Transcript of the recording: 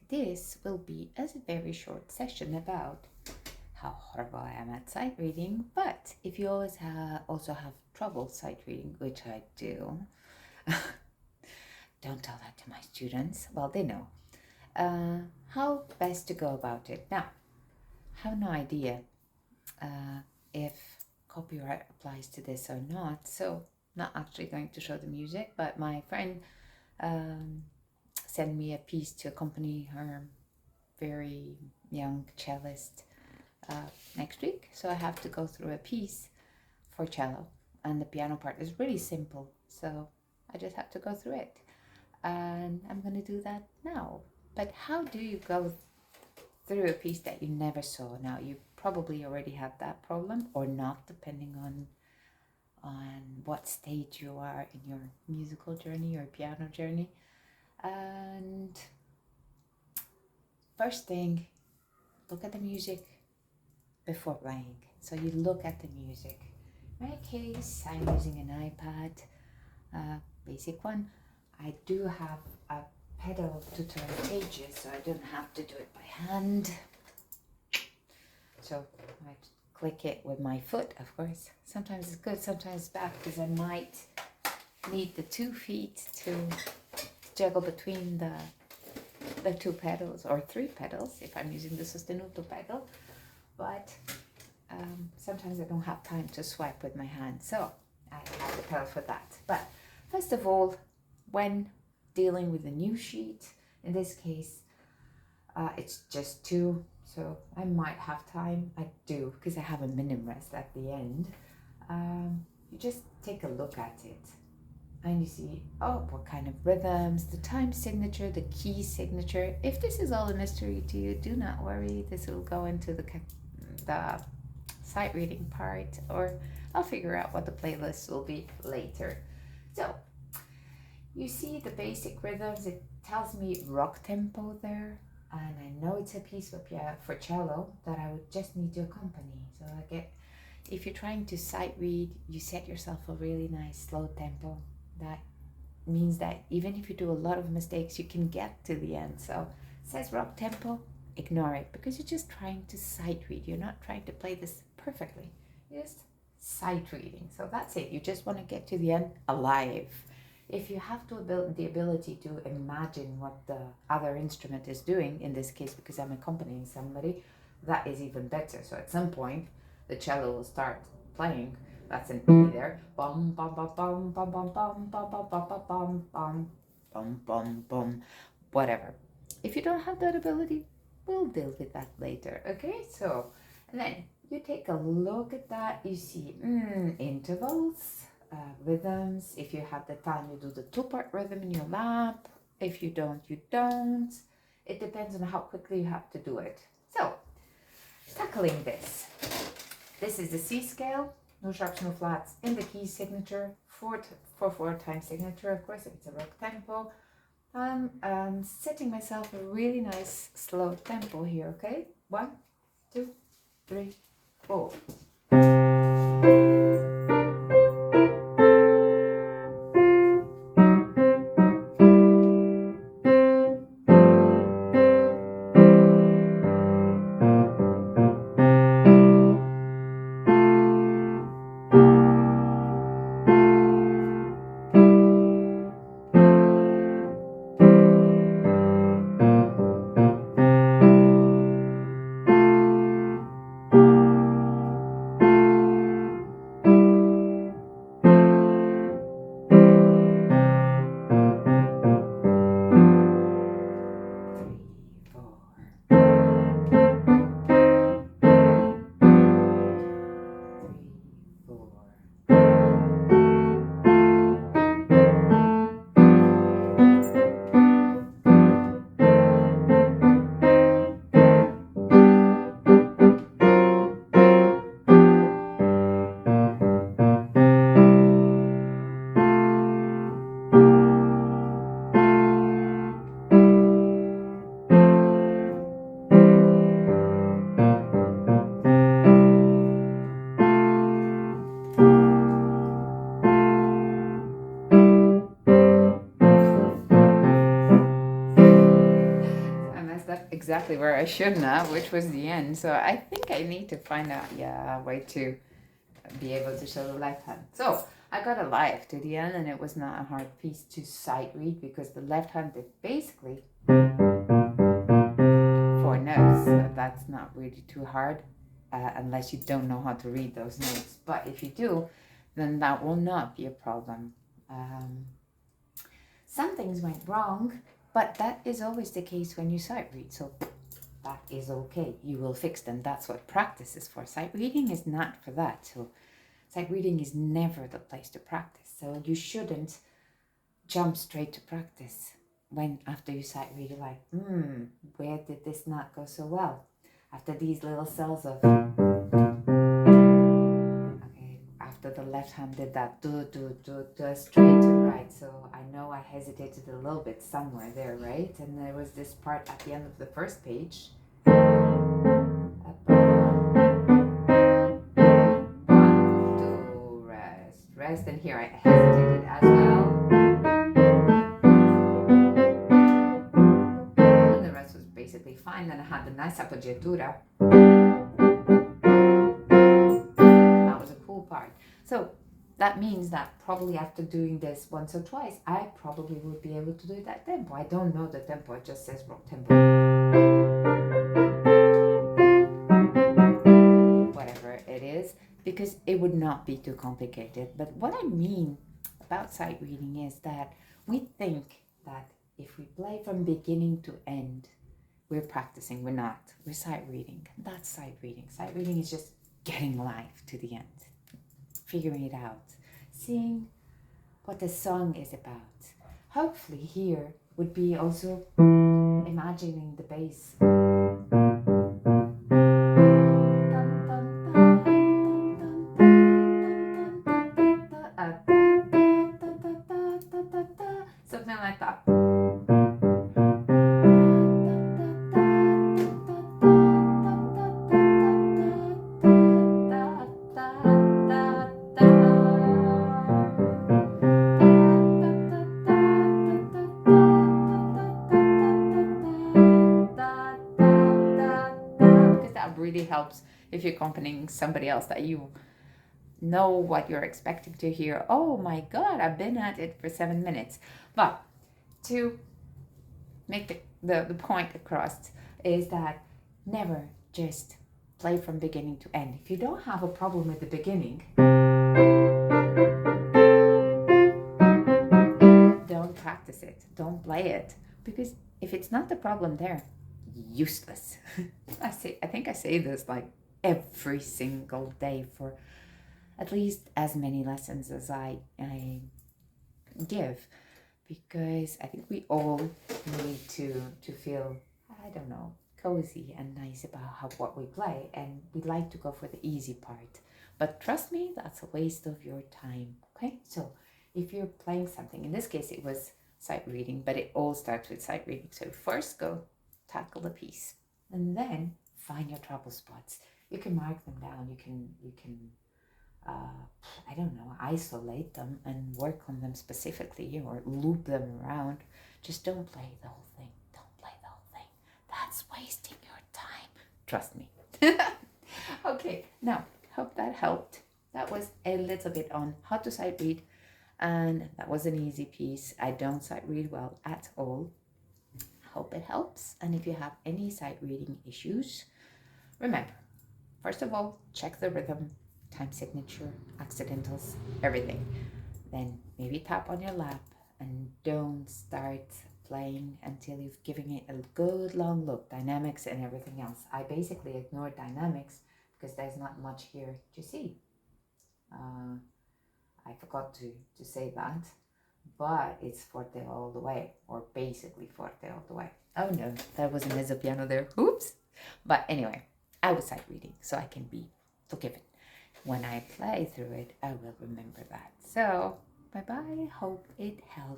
this will be a very short session about how horrible I am at sight reading. But if you always also have trouble sight reading, which I do, don't tell that to my students. Well, they know. How best to go about it. Now, I have no idea if copyright applies to this or not, so not actually going to show the music, but my friend sent me a piece to accompany her very young cellist next week, so I have to go through a piece for cello, and the piano part is really simple, so I just have to go through it, and I'm going to do that now. But how do you go through a piece that you never saw? Now, you probably already had that problem or not, depending on what stage you are in your musical journey or piano journey. And first thing, look at the music before playing. So you look at the music. In my case, I'm using an iPad, basic one. I do have a pedal to turn pages, so I don't have to do it by hand. So I click it with my foot, of course. Sometimes it's good, sometimes it's bad, because I might need the 2 feet to juggle between the 2 pedals, or 3 pedals if I'm using the sostenuto pedal. But sometimes I don't have time to swipe with my hand, so I have the pedal for that. But first of all, when dealing with a new sheet, in this case, it's just 2, so I might have time. I do, because I have a minim rest at the end. You just take a look at it, and you see, oh, what kind of rhythms, the time signature, the key signature. If this is all a mystery to you, do not worry. This will go into the sight reading part, or I'll figure out what the playlist will be later. So you see the basic rhythms. It tells me rock tempo there, and I know it's a piece for cello that I would just need to accompany. So if you're trying to sight read, you set yourself a really nice slow tempo. That means that even if you do a lot of mistakes, you can get to the end. So it says rock tempo, ignore it, because you're just trying to sight read. You're not trying to play this perfectly. You're just sight reading. So that's it. You just want to get to the end alive. If you have the ability to imagine what the other instrument is doing, in this case, because I'm accompanying somebody, that is even better. So at some point, the cello will start playing. That's an E there. Bum bum bum bum bum bum bum bum bum bum bum bum bum bum bum. Whatever. If you don't have that ability, we'll deal with that later. Okay. So, and then you take a look at that. You see intervals, rhythms. If you have the time, you do the 2-part rhythm in your lap. If you don't, you don't. It depends on how quickly you have to do it. So, tackling this. This is the C scale. No sharps, no flats in the key signature, 4/4 time signature, of course, if it's a rock tempo. I'm setting myself a really nice slow tempo here, okay? 1, 2, 3, 4. exactly where I shouldn't have, which was the end. So I think I need to find out, a way to be able to show the left hand. So I got a life to the end, and it was not a hard piece to sight read because the left hand did basically 4 notes. So that's not really too hard unless you don't know how to read those notes. But if you do, then that will not be a problem. Some things went wrong, but that is always the case when you sight read. So that is okay. You will fix them. That's what practice is for. Sight reading is not for that. So sight reading is never the place to practice. So you shouldn't jump straight to practice when after you sight read, you're like, where did this not go so well? After these little cells of, okay, after the left hand did that, do, straight to right. So I know I hesitated a little bit somewhere there, right? And there was this part at the end of the first page. Rest, and here I hesitated as well. And the rest was basically fine. Then I had the nice appoggiatura. That was a cool part. So that means that probably after doing this once or twice, I probably would be able to do that tempo. I don't know the tempo, it just says rock tempo. Whatever it is, because it would not be too complicated. But what I mean about sight reading is that we think that if we play from beginning to end, we're practicing. We're not. We're sight reading. That's sight reading. Sight reading is just getting live to the end, figuring it out, seeing what the song is about. Hopefully here would be also imagining the bass. Something like that. Because that really helps if you're accompanying somebody else that you know what you're expecting to hear. Oh my God, I've been at it for 7 minutes. But to make the point across is that never just play from beginning to end. If you don't have a problem with the beginning, don't practice it. Don't play it. Because if it's not the problem there, useless. I think I say this like every single day for at least as many lessons as I give, because I think we all need to feel, I don't know, cozy and nice about what we play, and we like to go for the easy part. But trust me, that's a waste of your time. Okay, so if you're playing something, in this case it was sight reading, but it all starts with sight reading. So first go tackle the piece, and then find your trouble spots. You can mark them down. You can I don't know, isolate them and work on them specifically, or loop them around. Just don't play the whole thing. Don't play the whole thing. That's wasting your time. Trust me. Okay, now, hope that helped. That was a little bit on how to sight read, and that was an easy piece. I don't sight read well at all. Hope it helps. And if you have any sight reading issues, remember, first of all, check the rhythm, time signature, accidentals, everything. Then maybe tap on your lap and don't start playing until you've given it a good long look, dynamics and everything else. I basically ignore dynamics because there's not much here to see. I forgot to say that, but it's forte all the way, or basically forte all the way. Oh no, that was a mezzo piano there. Oops. But anyway, I was sight reading, so I can be forgiven. When I play through it, I will remember that. So, bye-bye. Hope it helped.